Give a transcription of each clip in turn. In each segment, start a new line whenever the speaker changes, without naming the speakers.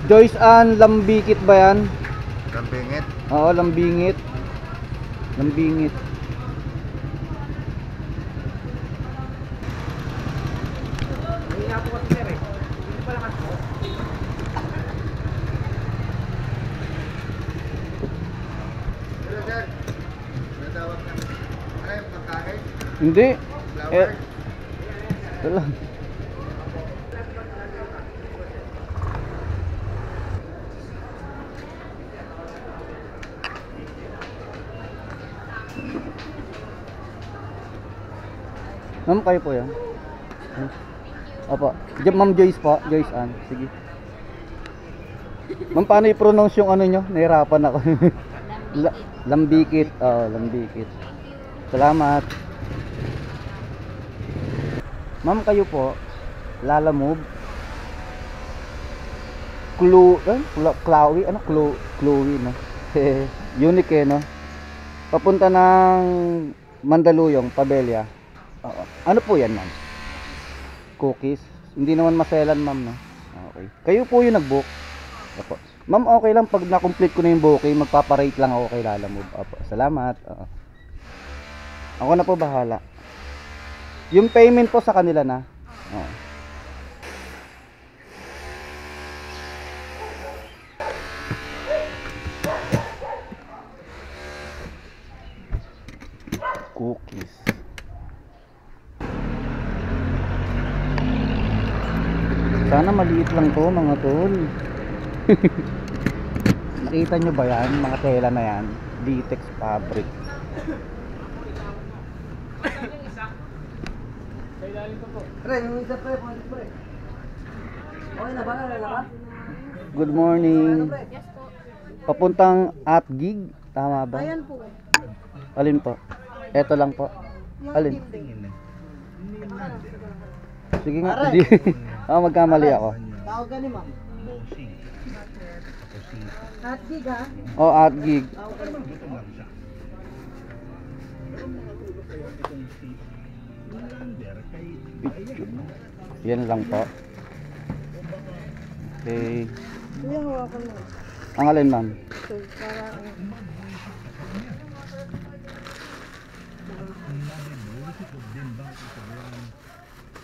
Joyce Ann Lambikit ba yan?
Lambingit.
Oo, Lambingit. Lambingit.
Hindi po kasi sir eh. Hindi pala kasi po.
Hello sir. Natawag na. Ay, pagkain.
Hindi.
Flower.
Ito lang. Ma'am, kayo po yan? Opo. Ma'am Joyce po. Joyce Ann. Sige. Ma'am, paano i-pronounce yung ano nyo? Nahirapan ako. Lambikit. Oo, Lambikit. Salamat. Ma'am, kayo po. Lalamove. Chloe. Ano? Chloe, no? Unique eh, no? Papunta ng Mandaluyong, Pabella. Oo. Ano po yan, ma'am? Cookies? Hindi naman maselan, ma'am, no? Okay. Kayo po yung nag-book? Opo. Ma'am, okay lang pag na-complete ko na yung booking, magpaparate lang ako kay Lalamove. Opo. Salamat. Oo. Ako na po bahala. Yung payment po sa kanila na. Oo. Cookies. Sana maliit lang to, mga tol. Nakita nyo ba yan? Mga tela na yan. Litex fabric.
Pre, yung isa pre, pre. Okay na ba?
Good morning. Papuntang at gig. Tama ba?
Ayan po.
Alin po? Eto lang po. Alin? Sige nga. Hindi. Magkamali ako.
Tawag ka ni ma'am. At gig ha?
Oh, at gig.
Tawag ka ni ma'am.
Yan lang po. Okay.
Kuya, hawakan mo.
Ang alin, ma'am?
So, para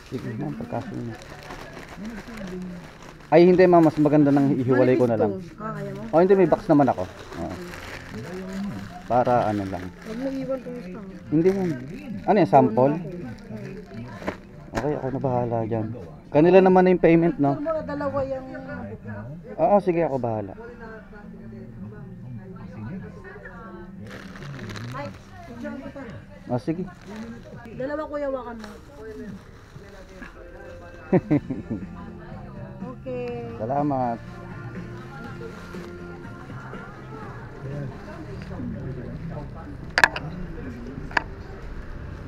Sige ma'am, pagkasunod. Ay hindi ma'am, mas maganda nang ihiwalay ko na lang.
kaya mo?
Oh, hindi, may box naman ako. Oo. Para ano lang.
Huwag mo iwan kung gusto.
Hindi ma'am. Ano yan, sample? Okay, ako na bahala dyan. Kanila naman na yung payment, no?
Ano mo dalawa yung
Oo, sige, ako bahala. Oh, sige.
dalawa kuya, hawakan mo. Okay.
Salamat.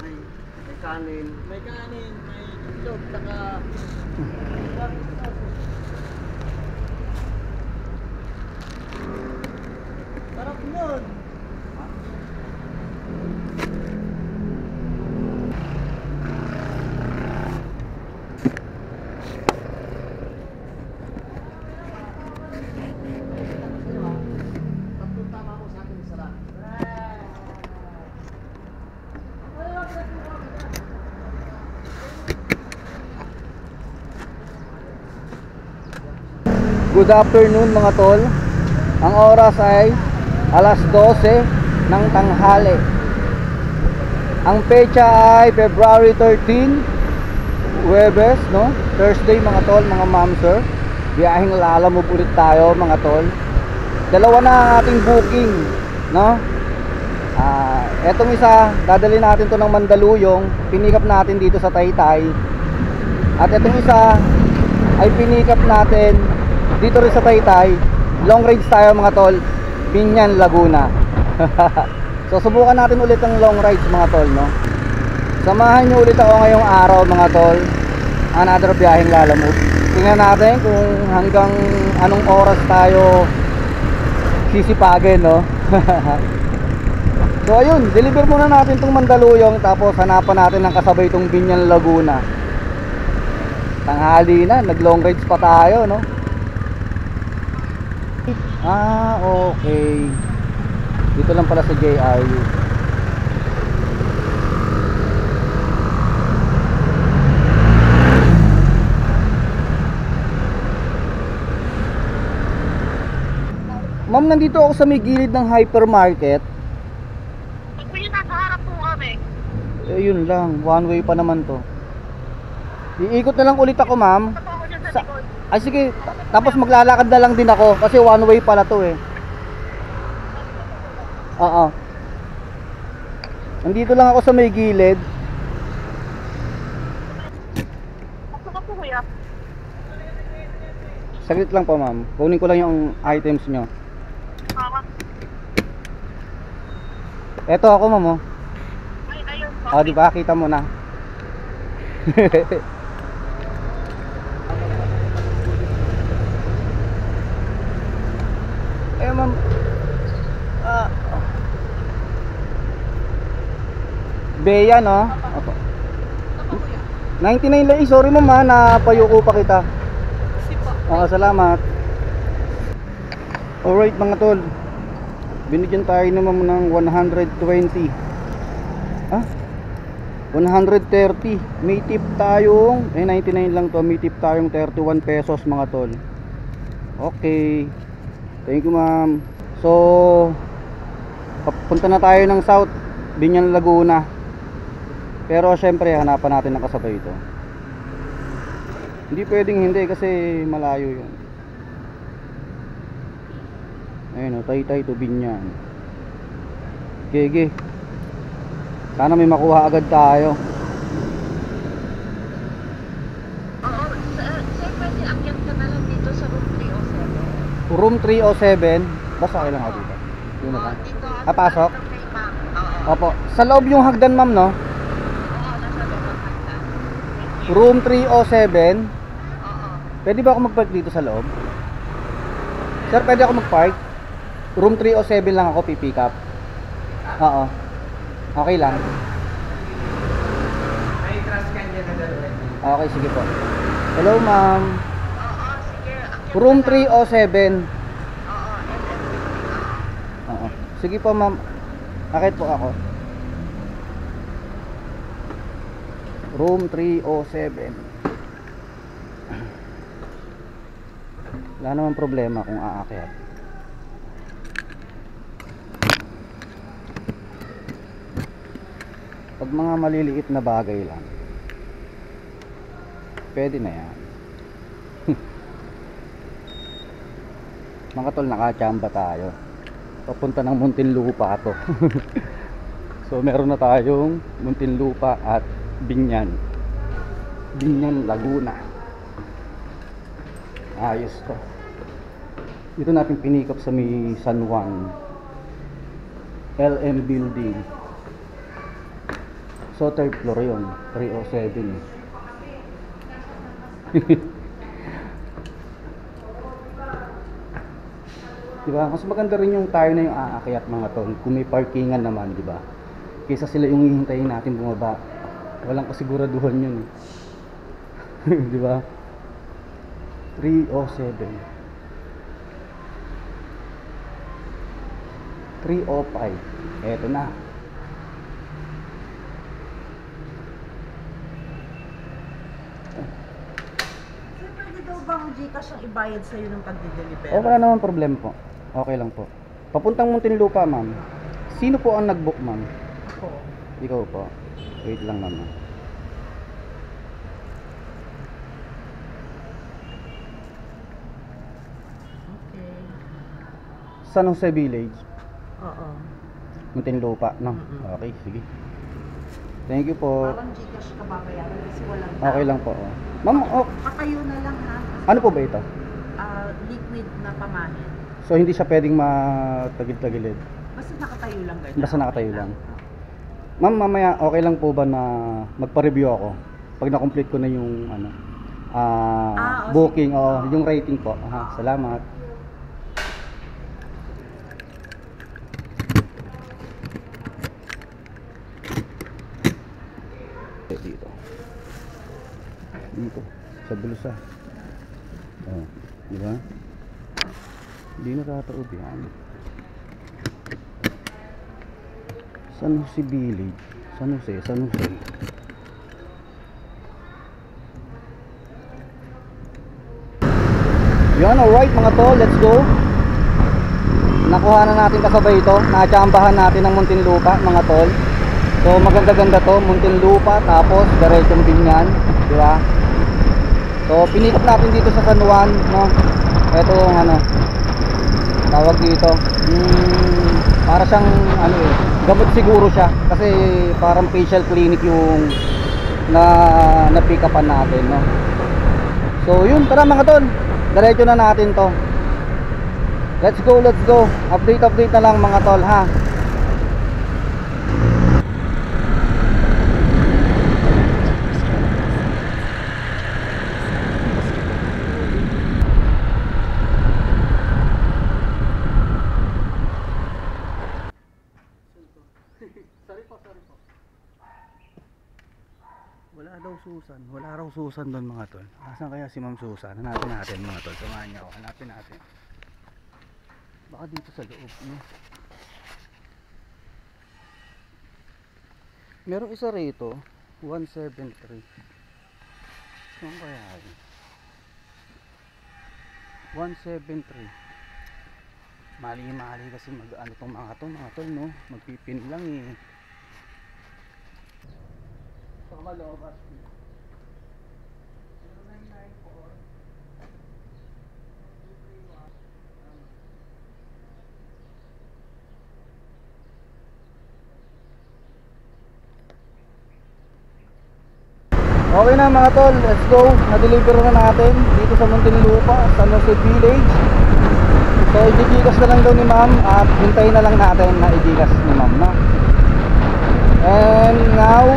May kanin. May kanin, may itlog, saka sarap nun.
Good afternoon mga tol. Ang oras ay alas 12 ng tanghali. Ang pecha ay February 13, Huwebes, no? Thursday mga tol, mga ma'am sir. Biyaheng Lalamove ulit tayo mga tol. Dalawa na ang ating booking, no? Etong isa, dadalhin natin to ng Mandaluyong, pinikap natin dito sa Taytay. At etong isa ay pinikap natin dito rin sa Taytay. Long range tayo mga tol, Binyan, Laguna. So subukan natin ulit ang long rides mga tol, no? Samahan nyo ulit ako ngayong araw mga tol. Another biyaheng Lalamove. Tingnan natin kung hanggang anong oras tayo sisipagin, no? So ayun, deliver muna natin tong Mandaluyong, tapos hanapan natin ng kasabay tong Binyan, Laguna. Tanghali na, nag long rides pa tayo, no? Ah, okay. Dito lang pala sa JRU. Ma'am, nandito ako sa may gilid ng hypermarket.
Kung yun, nasa harap po kami.
Eh, yun lang. One way pa naman to. Iikot na lang ulit ako, ma'am.
Ito po ako dyan sa
Sa-
likod.
Ay, sige. Tapos maglalakad na lang din ako. Kasi one way pala to eh. Oo. Nandito lang ako sa may gilid.
Ako na po kuya.
Saglit lang po, ma'am. Kunin ko lang yung items nyo. Eto ako, ma'am. Oh.
Ay, ayun.
Oh, di ba? Kita mo na. Eh, ma'am. Ah. Beya, no? Opo. 99 lang. Eh, sorry, ma'am, ha. Napayuko pa kita. Oo, salamat. Alright, mga tol. Binigyan tayo naman ng 120. Ah? 130. May tip tayong 99 lang to. May tip tayong 31 pesos, mga tol. Okay. Thank you, ma'am. So, papunta na tayo ng South Binyan, Laguna. Pero syempre, hanapan natin ng kasabay ito. Hindi pwedeng hindi kasi malayo yun. Ayun o, Taytay to Binyan. Gege. Sana may makuha agad tayo.
Oo, sir, pwede akyat ka na lang dito sa room 307.
Room 307. Basta okay lang ako dito. Yun na lang.
Dito.
Ah, pasok?
Kay ma'am. Oo.
Opo. Sa loob yung hagdan, ma'am, no?
Oo, nasa loob ang hagdan.
Room 307.
Oo.
Pwede ba ako mag-park dito sa loob? Sir, pwede ako mag-park? Room 307 lang ako pipick up. Oo. Okay lang.
May trash can dyan na dalawa.
Okay, sige po. Hello, ma'am.
Oo, sige. Akyat
Room
ka na.
307.
Oo,
Oo. Sige po, ma'am. Akit po ako. Room 307. Wala naman problema kung aakyat. Pag mga maliliit na bagay lang, pwede na yan. Mga tol, nakachamba tayo. Papunta ng Muntinlupa to. So meron na tayong Muntinlupa at Binyan. Binyan, Laguna. Ayos to. Dito natin pinikap sa may San Juan LM Building. So third floor yun, 307. Diba? Mas maganda rin yung tayo na yung aakyat, mga tol. Kung may parkingan naman, diba? Kaysa sila yung hihintayin natin bumaba. Walang kasiguraduhan yun. Diba? 307. 305. Eto na.
Sir, pwede daw bang Gcash ang ibayad sa'yo ng pagdi-deliver?
Oh, wala naman problema po. Okay lang po. Papuntang Muntinlupa, ma'am. Sino po ang nag-book, ma'am?
Ako.
Ikaw po. Wait lang naman.
Okay.
San Jose Village.
Oo.
Muntinlupa, no?
Mm-mm.
Okay, sige. Thank you po.
Parang Gcash ka babayaran kasi walang
Okay lang po. Oh. Ma'am, oh,
Patayo na lang ha.
ano po ba ito?
Liquid na pamahin.
So hindi siya pwedeng matagil-tagilid.
Basta nakatayo lang ganyan.
Basta nakatayo lang. Ma'am, mamaya okay lang po ba na magpa-review ako pag na-complete ko na yung ano booking o yung rating po. Salamat. Dito. Dito sa bulsa. Oh, di ba? Hindi natataob yan. San Jose Village. San Jose. Yan, alright mga tol, let's go. Nakuha na natin kasabay ito. Natsambahan natin ng Muntinlupa mga tol. So maganda-ganda to, Muntinlupa, tapos diretsong Binyan, di ba? So pinikot natin dito sa San Juan, no? Ito yung ano, tawag dito. Para siyang ano eh, gamot siguro siya kasi parang facial clinic yung na pick upan natin, no? So yun, tara mga tol. Diretso na natin to. Let's go. Update na lang mga tol, ha. Wala raw Susan doon mga tol. Asan kaya si Ma'am Susan? Hanapin natin mga tol. Samahan niyo ako. Hanapin natin. Baka dito sa loob, no? Merong isa rito, 173. Saan kaya yun? 173. Mali kasi mag-ano tong mga tol, no? Magpipin lang eh. Sa malobas. Okay na mga tol, let's go. Na-deliver na natin dito sa Muntinlupa, San Jose Village. So i-gigas na lang daw ni ma'am at hintayin na lang natin na i-gigas ni ma'am, no? And now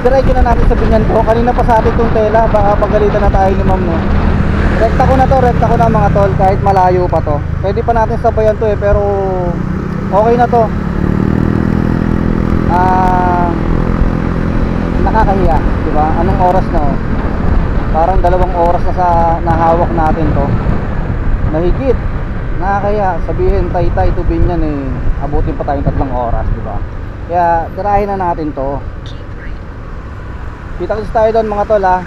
diretso na natin sa Binyan to. Kanina pa sa atin itong tela, baka pagalitan na tayo ni ma'am, no? Rekta ko na mga tol, kahit malayo pa to. Pwede pa natin sabayan to pero okay na to. Nakakahiya, di ba? Anong oras na, oh? Parang 2 oras na sa nahawak natin to. Mahigit. Nakakahiya. Sabihin Taytay to Binyan eh, abutin pa tayong 3 oras, di ba? Kaya tirahin na natin to. Kita-kits tayo doon mga tol, ha.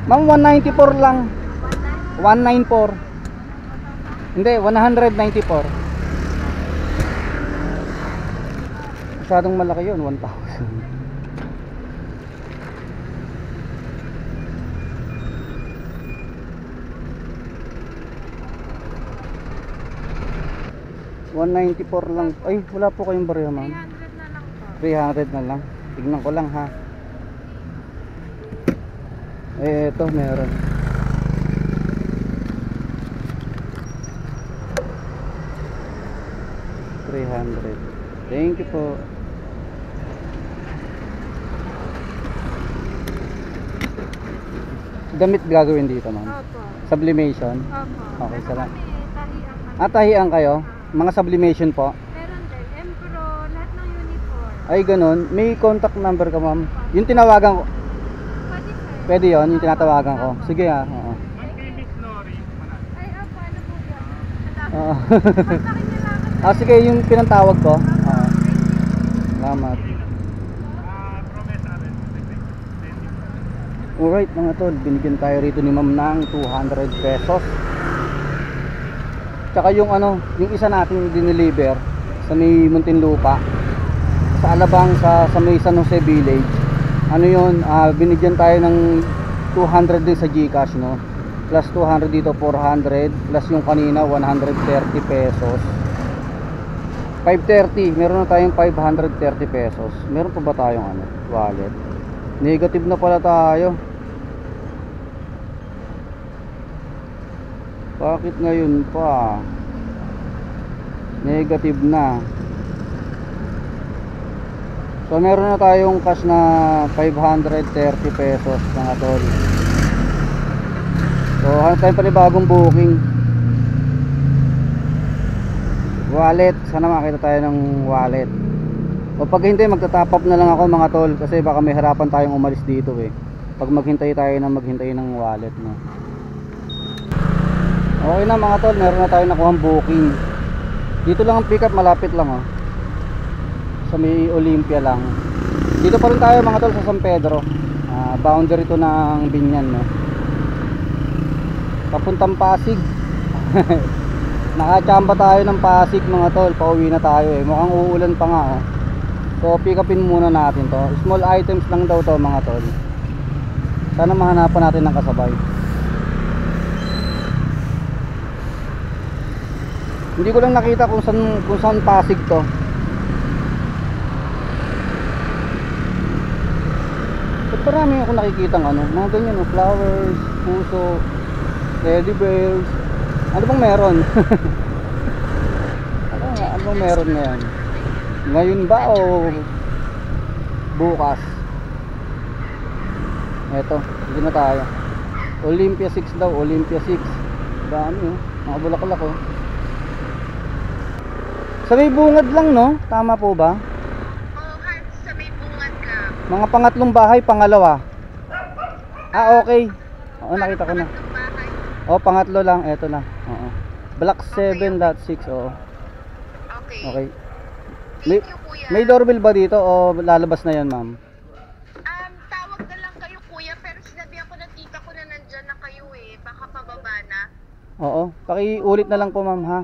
Ma'am, 194 lang. 194. Hindi, 194. Masyadong malaki yun, 1,000. $194 lang. Ay, wala po kayong barya, ma'am. 300 na lang. Tignan ko lang, ha. Ito meron. 300. Thank you po. Damit gagawin dito, ma'am?
Opo.
Sublimation?
Opo.
Okay, salamat.
Tahiang.
Tahian kayo? Mga sublimation po?
Meron din. Empro, lahat ng uniform.
Ay, ganun. May contact number ka, ma'am? Yung tinawagan ko.
Pwede sir.
Pwede yun, yung tinatawagan ko. Sige, ha. Oo.
Ay, opo. Ano po yun?
Oo.
Kontakin niyo lang.
Sige, yung pinantawag ko. Oo. Salamat. Alright mga tol, binigyan tayo rito ni ma'am ng 200 pesos. Tsaka yung ano, yung isa natin dineliver sa may Muntinlupa, sa Alabang, sa may San Jose Village. Ano yun, binigyan tayo ng 200 din sa GCash, no? Plus 200 dito, 400. Plus yung kanina, 130 pesos. 530, meron na tayong 530 pesos. Meron pa ba tayong ano, wallet? Negative na pala tayo. Bakit ngayon pa? Negative na. So meron na tayong cash na 530 pesos mga tol. So hanap tayo panibagong booking. wallet. Sana makita tayo ng wallet. O pag hintay, magta-top up na lang ako mga tol, kasi baka may harapan tayong umalis dito eh. Pag maghintay tayo na maghintay ng wallet, no. Okay na mga tol, meron na tayo nakuhang booking. Dito lang ang pick up, malapit lang oh. Sa may Olympia lang. Dito pa rin tayo mga tol sa San Pedro. Boundary to ng Binyan, no. Papuntang Pasig. Nakachamba tayo ng Pasig mga tol, pauwi na tayo eh. Mukhang uulan pa nga oh. So pick upin muna natin to. Small items lang daw to mga tol. Sana mahanapan natin ng kasabay. Hindi ko lang nakita kung saan Pasig to. Ba't parami ako nakikita ng ano, mga ganyan oh, flowers, puso, teddy bears. Ano bang meron? ano bang meron ngayon? Ngayon ba o bukas? Eto, hindi na tayo. Olympia 6 daw, Olympia 6. Dami oh, mga bulaklak oh. Sa may bungad lang no? Tama po ba?
Oo, kahit sa may bungad ka.
Mga pangatlong bahay, pangalawa. Okay. Oo, nakita ko na.
Pangatlong bahay.
Oh, pangatlo lang, eto na. Oo. Block 7.6, oo.
Okay.
Okay.
Thank you, kuya.
May doorbell ba dito o lalabas na 'yan, ma'am?
Tawag na lang kayo, kuya, pero sinabi ako ng tita ko na nandyan na kayo eh. Baka pababa na.
Oo. Pakiulit na lang po, ma'am, ha.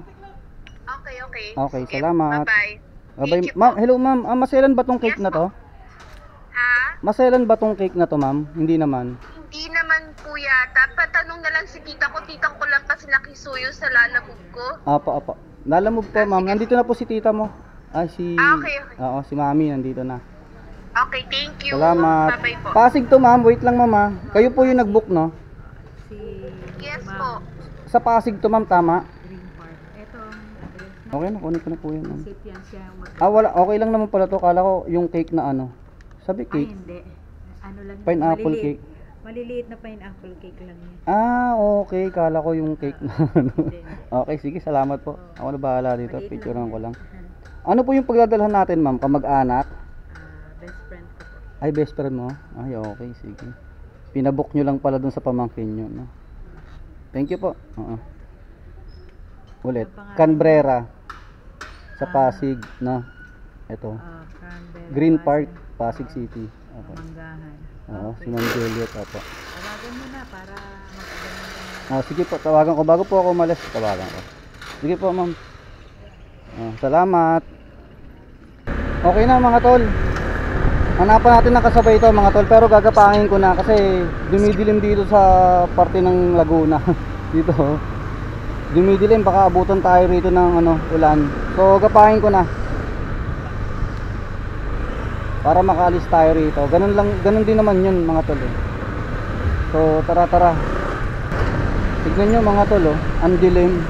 Okay, okay.
Okay,
Sige,
salamat.
Bye-bye.
Bye.
Thank you
Ma'am,
po.
hello, ma'am. Maselan ba tong cake
Yes
na to?
Ha?
Maselan ba tong cake na to, ma'am? Hindi naman.
Hindi naman, kuya. Tatanong na lang si tita ko. Tita ko lang kasi nakisuyo sa lalabog ko.
Apa. Lalamog po, ma'am. Nandito na po si tita mo. Ay, si...
Okay.
Oo, si mami nandito na.
Okay, thank you.
Salamat.
Bye-bye po.
Pasig to, ma'am. Wait lang, ma'am, ha. Kayo po yung nag-book, no?
Yes po.
Sa Pasig to, ma'am, tama?
Green Park. Ito ang address
Okay na, kunin ko na po yan, ma'am.
na yan siya
Wala. Okay lang naman pala to. Kala ko yung cake na ano. Sabi
Ay,
cake.
hindi. Ano lang.
Pineapple
maliliit.
cake.
Maliliit na pineapple cake lang yan.
Okay. Kala ko yung cake na ano.
Hindi.
Okay, sige. Salamat po. Ako na bahala dito.
Maliit
Picturean ko lang.
yan.
Ano po yung pagdadalhan natin, ma'am? Kamag-anak?
Best friend ko po.
Ay, best friend mo? Ay, okay. Sige. Pinabook nyo lang pala dun sa pamangkin nyo, no? Thank you po. Ulit.
Ano pangalan?
Canberra. Sa Pasig, no? Ito.
Cranberry.
Green Park, Pasig City. Okay.
Manggahan.
Oo, si Ma'am Juliet. Opo.
Tawagan mo na para magkaroon.
Sige po, tawagan ko. Bago po ako umalis, tawagan ko. Sige po, ma'am. Salamat. Okay na mga tol. Hanapan natin ng kasabay ito mga tol, pero gagapangin ko na kasi dumidilim dito sa parte ng Laguna. Dito. Dumidilim, baka abutan tayo rito ng ulan. So gagapangin ko na. Para makaalis tayo rito. Ganun din naman 'yun mga tol. So tara. Tignan nyo mga tol, ang dilim.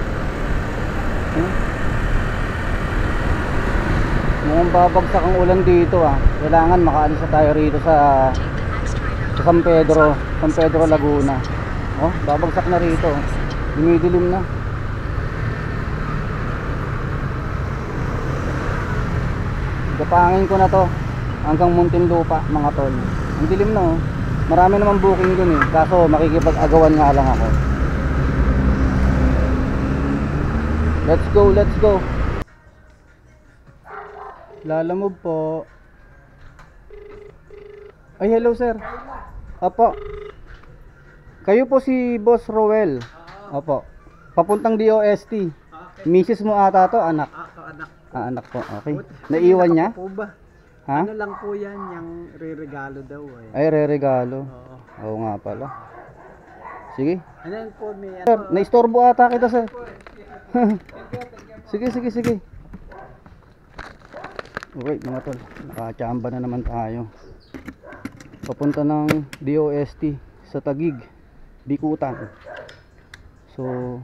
Mukhang babagsak ang ulan dito Kailangan makaalis na tayo rito sa San Pedro Laguna. Babagsak na rito. Dumidilim na. Gapangin ko na to hanggang Muntinlupa mga tol. Ang dilim na Marami naman booking dun kaso makikipag-agawan nga lang ako. Let's go. Lalamove po. Ay, hello sir. Opo. Kayo po si Boss Roel. Opo. Papuntang DOST. Mrs. mo ata to, anak.
Anak.
Anak po. Okay. Naiwan niya?
Po ba?
Ha?
Ano lang po yan, yung re-regalo daw
Ay, re-regalo.
Oo.
Oo nga pala. Sige.
Ano yan po, may
Sir, naistorbo ata kita sir. Sige. Okay mga tol, nakachamba na naman tayo. Papunta ng DOST sa Taguig, Bikutan. So,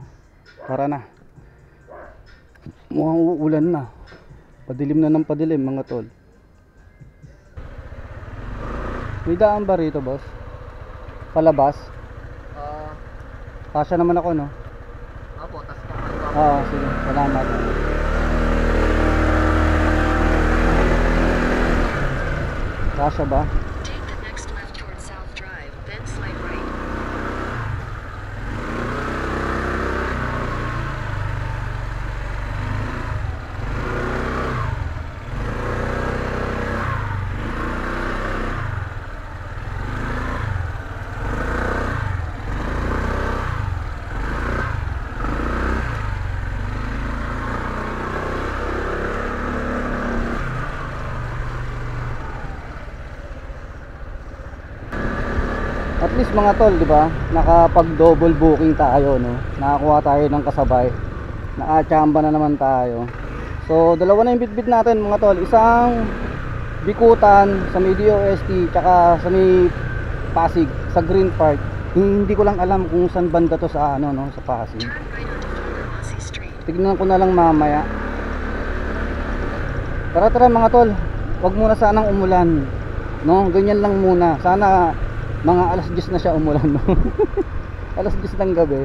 tara na. Mukhang uulan na. Padilim na ng padilim mga tol. May daan ba rito boss? Palabas? Kasya naman ako no?
Apo, tas
Sige, salamat. Kasya ba?
Take the next left towards South Drive, then slight right.
At least mga tol, di ba? Nakapag-double booking tayo, no? Nakakuha tayo ng kasabay. Nakachamba na naman tayo. So, dalawa na yung bitbit natin, mga tol. Isang bikutan sa may DOST, tsaka sa may Pasig, sa Green Park. Hindi ko lang alam kung saan banda to sa ano, no? Sa Pasig.
Turn right onto Pharmacy Street.
Tignan ko na lang mamaya. Tara mga tol, wag muna sanang umulan, no? Ganyan lang muna. Sana mga alas 10 na siya umulan, no? Alas 10 ng gabi.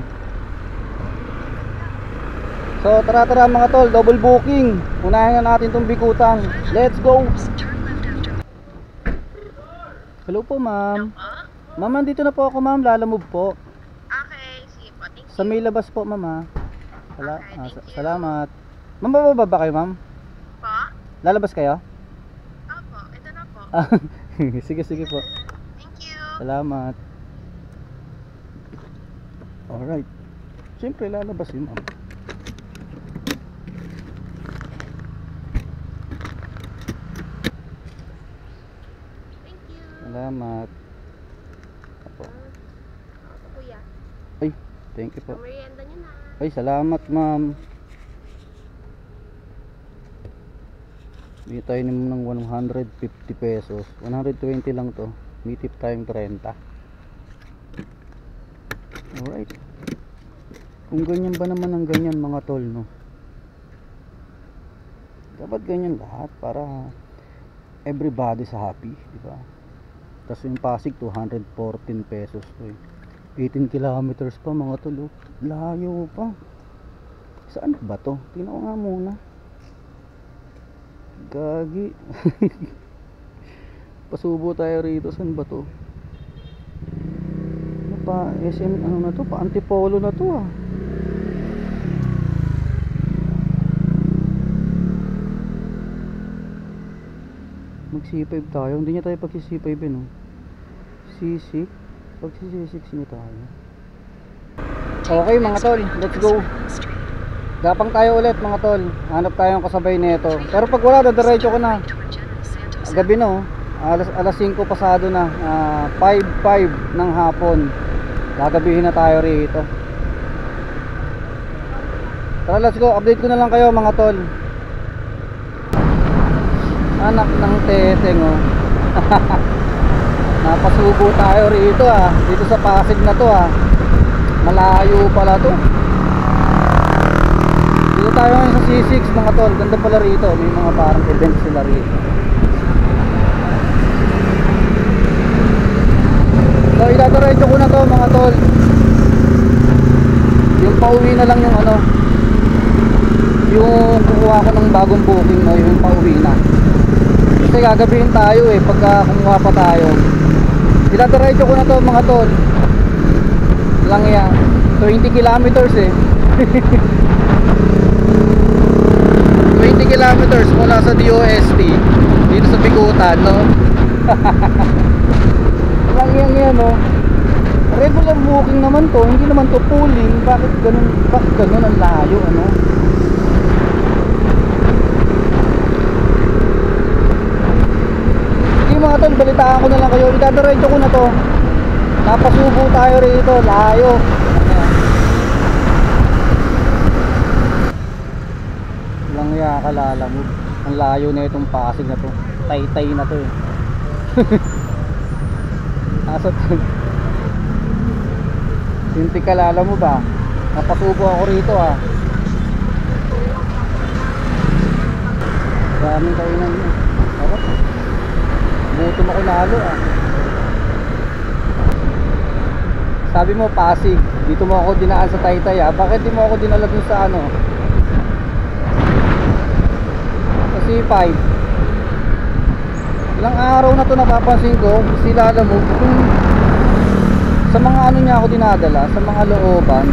So tara mga tol, double booking. Unahin na natin tong bikutan. Let's go.
Turn left after.
Hello po ma'am.
Oh?
Ma'am, nandito na po ako ma'am, lalamove po.
Okay, sige po. Thank you.
Sa may labas po ma'am ha.
Okay, thank you.
Salamat. Ma'am, bababa ba kayo ma'am?
Po?
Lalabas kayo?
Opo, ito na po.
Ah, sige po.
Thank you.
Salamat. Alright. Siyempre lalabas yun ma'am.
Thank you.
Salamat. Apo.
Kuya,
Ay, thank you po.
merienda niyo na.
Ay, salamat ma'am. Bili tayo naman ng 150 pesos. 120 lang to. May tip tayong 30. Alright. Kung ganyan ba naman ang ganyan mga tol, no? Dapat ganyan lahat para everybody sa happy, di ba? Tapos yung Pasig 214 pesos to eh. 18 kilometers pa mga tol, oh. Layo pa. Saan ba to? Tingnan ko nga muna. Gagi. Pasubo tayo rito. Saan ba to? Ano pa? SM ano na to? Pa Antipolo na to ah. Mag C5 tayo. Hindi niya tayo pag C5 no? C6. Pag C6 niya tayo. Okay mga tol, let's go. Gapang tayo ulit mga tol. Hanap tayong kasabay nito. Pero pag wala, dadiretso ko na. Gabi na oh. Alas 5 pasado na. 5:05 ng hapon. Gagabihin na tayo rito. Tara, let's go. Update ko na lang kayo mga tol. Anak ng teteng oh. Napasubo tayo rito ah. Dito sa Pasig na to ah. Malayo pala to. Dito tayo ngayon sa C6 mga tol. Ganda pala rito. May mga parang event sila rito. So idadiretso ko na to mga tol. Yung pauwi na lang yung ano, yung kukuha ko ng bagong booking no, yung pauwi na. Kasi gagabihin tayo eh pagka kumuha pa tayo. Idadiretso ko na to mga tol. Lang yan 20 kilometers eh. 20 kilometers mula sa DOST dito sa Bikutan no. Lang yan no. Regular booking naman to, hindi naman to pooling. Bakit ganun ang layo ano? Sige mga tol, balitaan ko na lang kayo. Idadiretso ko na to. Napasubo tayo rito, layo. Lang kalala mo. Ang layo na itong Pasig na to. Taytay na to eh. Asat. Hindi kalala mo ba? Napasubo ako rito ah. Daming kainan mo. Ako. Gutom ako lalo ah. Sabi mo Pasig, dito mo ako dinaan sa Taytay ah. Bakit di mo ako dinala dun sa ano? Sa C5. Ilang araw na to napapansin ko, si Lalamove, kung sa mga ano niya ako dinadala, sa mga looban.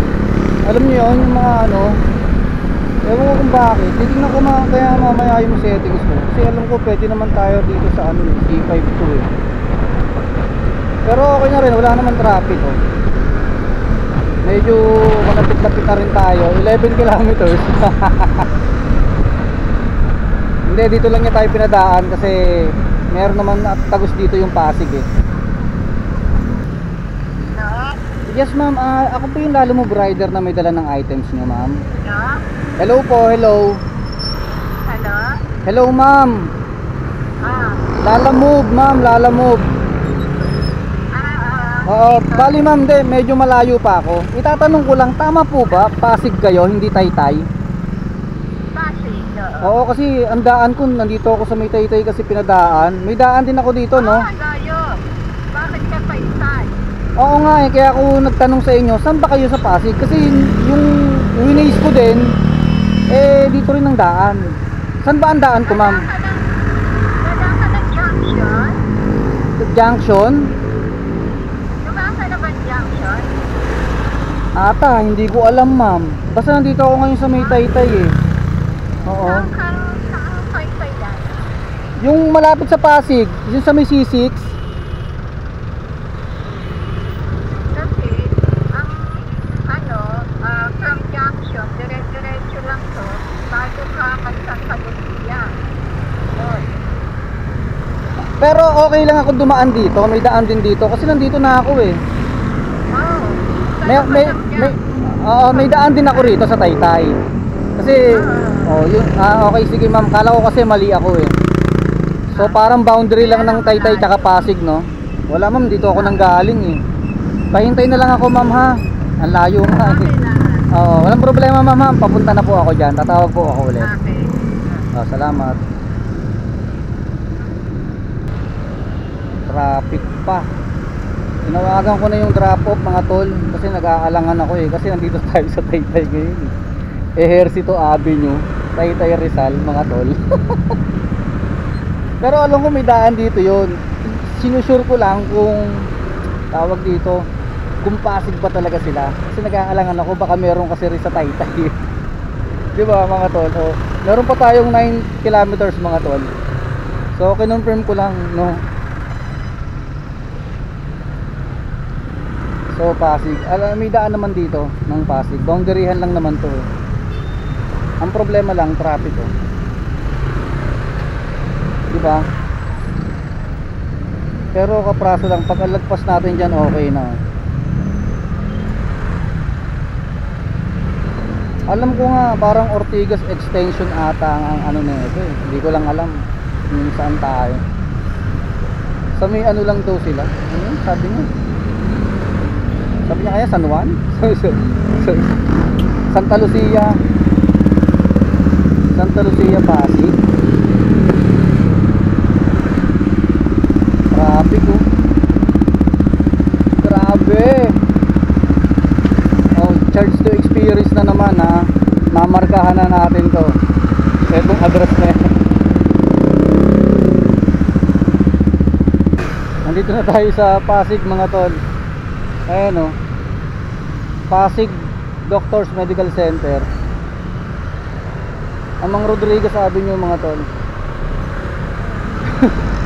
Alam niyo yun, yung mga ano, ewan ko kung bakit. Titignan ko kaya mamaya yung settings ko. Kasi alam ko pwede naman tayo dito sa ano, C52 eh. Pero okay na rin, wala naman traffic oh. Medyo malapit-lapit na rin tayo, 11 kilometers. Hindi, dito lang niya tayo pinadaan kasi meron naman at tagos dito yung Pasig eh. Yes ma'am, ako po yung Lalamove rider na may dala ng items niyo ma'am. Hello po, hello.
Hello?
Hello ma'am. Lalamove ma'am, Lalamove. Bali ma'am, medyo malayo pa ako. Itatanong ko lang, tama po ba? Pasig kayo, hindi Taytay?
Pasig,
Oo, kasi ang daan ko, nandito ako sa may Taytay kasi pinadaan. May daan din ako dito, no?
layo. Bakit ka pa isay?
Oo nga eh, kaya ako nagtanong sa inyo, saan ba kayo sa Pasig? Kasi yung winays ko din, dito rin ang daan. Saan ba ang daan ko ma'am?
Wala ka ng junction?
Junction?
Dumaan ka na ba junction?
Ata, hindi ko alam ma'am. Basta nandito ako ngayon sa may Taytay eh. Oo.
Saan Taytay yan?
Yung malapit sa Pasig, yung sa may C6.
Kasi, from junction, dire-diretso lang to, bago ka Santa Lucia.
Pero okay lang ako dumaan dito, may daan din dito kasi nandito na ako eh.
Oh,
May daan din ako rito sa Taytay. Kasi okay sige ma'am, kala ko kasi mali ako eh. So parang boundary lang ng Taytay tsaka Pasig, no? Wala ma'am, dito ako nang galing eh. Pahintay na lang ako ma'am ha. Ang layo nga eh. Oo, walang problema ma'am, papunta na po ako diyan. Tatawag po ako ulit.
Okay.
Salamat. Traffic pa. Tinawagan ko na yung drop off mga tol kasi nag-aalangan ako eh kasi nandito tayo sa Taytay ngayon eh. Ejercito Avenue, Taytay Rizal mga tol. Pero alam ko may daan dito yon. Sinusure ko lang kung tawag dito kung Pasig ba talaga sila kasi nag-aalangan ako baka meron kasi rin sa Taytay. Di ba mga tol? Meron pa tayong 9 kilometers mga tol. So kinonfirm ko lang no. So Pasig, may daan naman dito ng Pasig. Boundaryhan lang naman to eh. Ang problema lang traffic oh. Di ba? Pero kapraso lang pag alagpas natin diyan okay na. Alam ko nga parang Ortigas extension ata ang ano nito eh. Hindi ko lang alam kung saan tayo. Sa may ano lang daw sila. Ano yun? Sabi niya. Sabi niya kaya San Juan? Santa Lucia. Santa Lucia, Pasig. Traffic oh. Grabe. Charge to experience na naman ha. Mamarkahan na natin to. Etong address na yan. Nandito na tayo sa Pasig mga tol. Ayan o. Pasig Doctors Medical Center. Amang Rodriguez Avenue mga tol.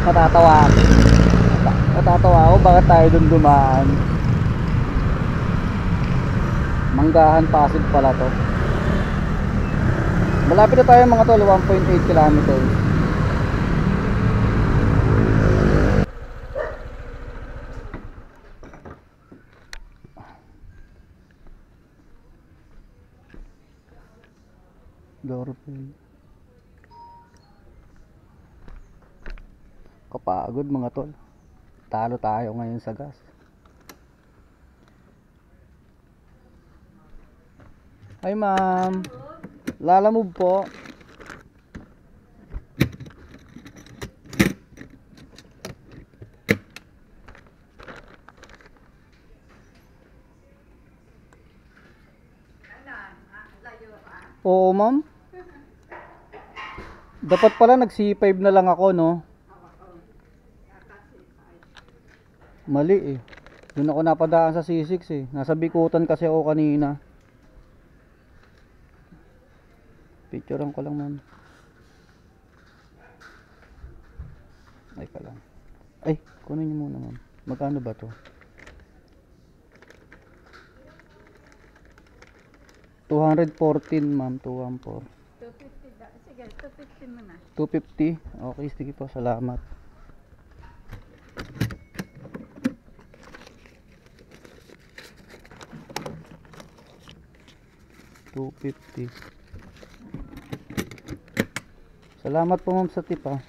Matatawa ako bakit tayo dun dumaan. Manggahan Pasig pala to. Malapit na tayo mga tol, 1.8 kilometers. Doorbell. Kapagod mga tol. Talo tayo ngayon sa gas. Hi ma'am. Lalamove po. Oo ma'am. Dapat pala nag C5 na lang ako no. Mali eh. Doon ako napadaan sa C6 eh. Nasa Bikutan kasi ako kanina. Picturean ko lang, ma'am. Ay ka lang. Ay, kunin niyo muna, ma'am. Magkano ba to? 214, ma'am. 214.
250 da. Sige, 250 mo na.
250? Okay, sige po. Salamat. $250. Salamat po, ma'am, sa tip, ha.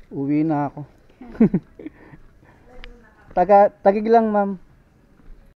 Uwi na ako. Tagig lang, ma'am.